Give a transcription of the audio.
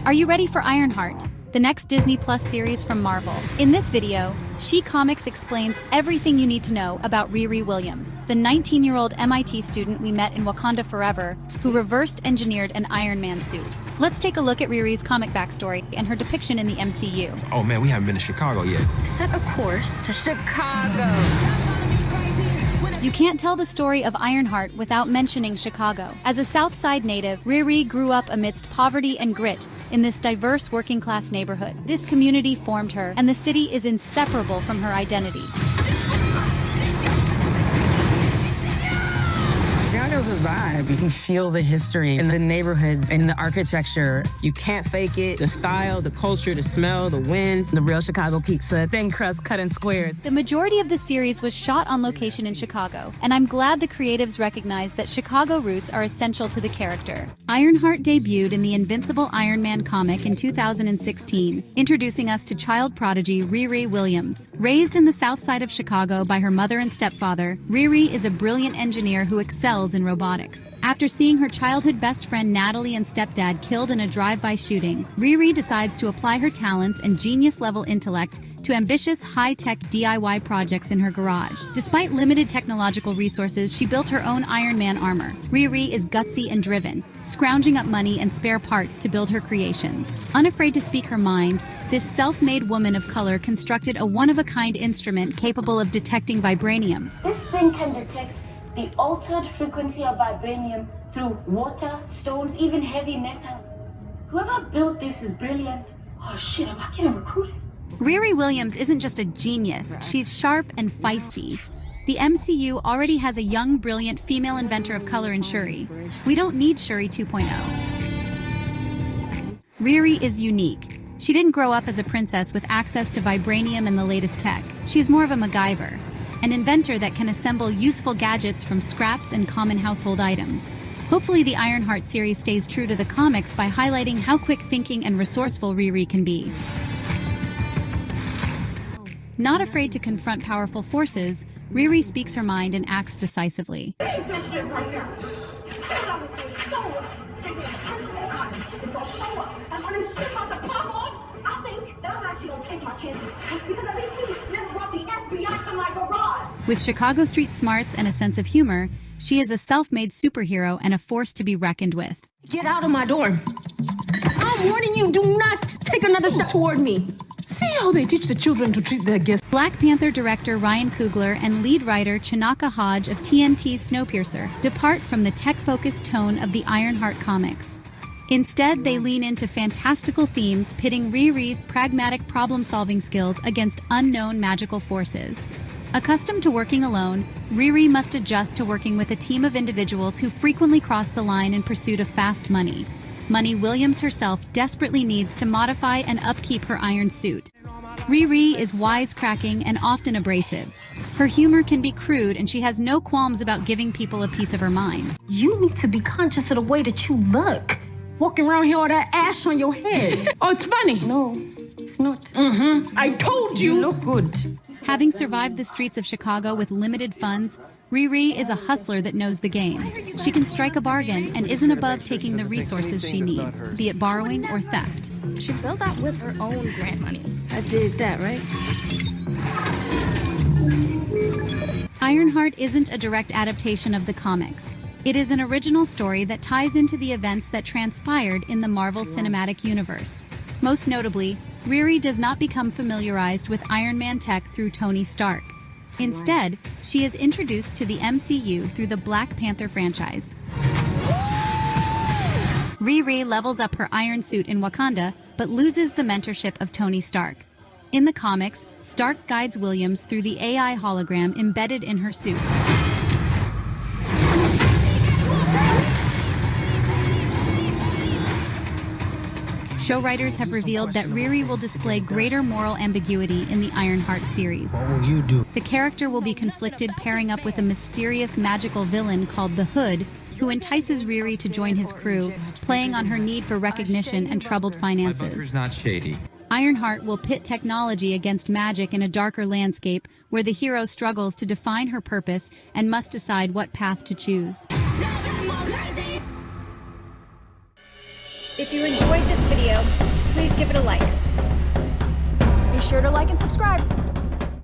Are you ready for Ironheart, the next Disney Plus series from Marvel? In this video, SheComics explains everything you need to know about RiRi Williams, the 19-year-old MIT student we met in Wakanda Forever, who reversed engineered an Iron Man suit. Let's take a look at RiRi's comic backstory and her depiction in the MCU. Oh man, we haven't been to Chicago yet. Set a course to Chicago. You can't tell the story of Ironheart without mentioning Chicago. As a South Side native, RiRi grew up amidst poverty and grit in this diverse working-class neighborhood. This community formed her, and the city is inseparable from her identity. Chicago's a vibe. You can feel the history in the neighborhoods and the architecture. You can't fake it. The style, the culture, the smell, the wind. The real Chicago pizza, thin crust cut in squares. The majority of the series was shot on location in Chicago, and I'm glad the creatives recognized that Chicago roots are essential to the character. Ironheart debuted in the Invincible Iron Man comic in 2016, introducing us to child prodigy RiRi Williams. Raised in the south side of Chicago by her mother and stepfather, RiRi is a brilliant engineer who excels in robotics. After seeing her childhood best friend Natalie and stepdad killed in a drive-by shooting, RiRi decides to apply her talents and genius-level intellect to ambitious, high-tech DIY projects in her garage. Despite limited technological resources, she built her own Iron Man armor. RiRi is gutsy and driven, scrounging up money and spare parts to build her creations. Unafraid to speak her mind, this self-made woman of color constructed a one-of-a-kind instrument capable of detecting vibranium. This thing can detect the altered frequency of vibranium through water, stones, even heavy metals. Whoever built this is brilliant. Oh shit, am I getting recruited? RiRi Williams isn't just a genius, she's sharp and feisty. The MCU already has a young, brilliant female inventor of color in Shuri. We don't need Shuri 2.0. RiRi is unique. She didn't grow up as a princess with access to vibranium and the latest tech. She's more of a MacGyver, an inventor that can assemble useful gadgets from scraps and common household items. Hopefully the Ironheart series stays true to the comics by highlighting how quick-thinking and resourceful RiRi can be. Not afraid to confront powerful forces, RiRi speaks her mind and acts decisively. This shit right now. I was doing so well. They were like 20 seconds. It's gonna show up. And when this shit about to pop off, I think that I'm actually gonna take my chances. Because at least he never brought the FBI to my garage. With Chicago street smarts and a sense of humor, she is a self-made superhero and a force to be reckoned with. Get out of my door. I'm warning you, do not take another step toward me. See how they teach the children to treat their guests. Black Panther director Ryan Coogler and lead writer Chinaka Hodge of TNT's Snowpiercer depart from the tech-focused tone of the Ironheart comics. Instead, they lean into fantastical themes, pitting RiRi's pragmatic problem-solving skills against unknown magical forces. Accustomed to working alone, RiRi must adjust to working with a team of individuals who frequently cross the line in pursuit of fast money. Money Williams herself desperately needs to modify and upkeep her iron suit. RiRi is wisecracking and often abrasive. Her humor can be crude, and she has no qualms about giving people a piece of her mind. You need to be conscious of the way that you look. Walking around here with that ash on your head. Oh, it's funny. No, it's not. I told you. You look good. Having survived the streets of Chicago with limited funds, RiRi is a hustler that knows the game. She can strike a bargain and isn't above taking the resources she needs, be it borrowing or theft. She built that with her own grant money. I did that, right? Ironheart isn't a direct adaptation of the comics. It is an original story that ties into the events that transpired in the Marvel Cinematic Universe. Most notably, RiRi does not become familiarized with Iron Man tech through Tony Stark. Instead, she is introduced to the MCU through the Black Panther franchise. RiRi levels up her iron suit in Wakanda, but loses the mentorship of Tony Stark. In the comics, Stark guides Williams through the AI hologram embedded in her suit. Show writers have revealed that RiRi will display greater moral ambiguity in the Ironheart series. What will you do? The character will be conflicted, pairing up with a mysterious magical villain called the Hood, who entices RiRi to join his crew, playing on her need for recognition and troubled finances. My bunker's not shady. Ironheart will pit technology against magic in a darker landscape where the hero struggles to define her purpose and must decide what path to choose. If you enjoyed this video, please give it a like. Be sure to like and subscribe.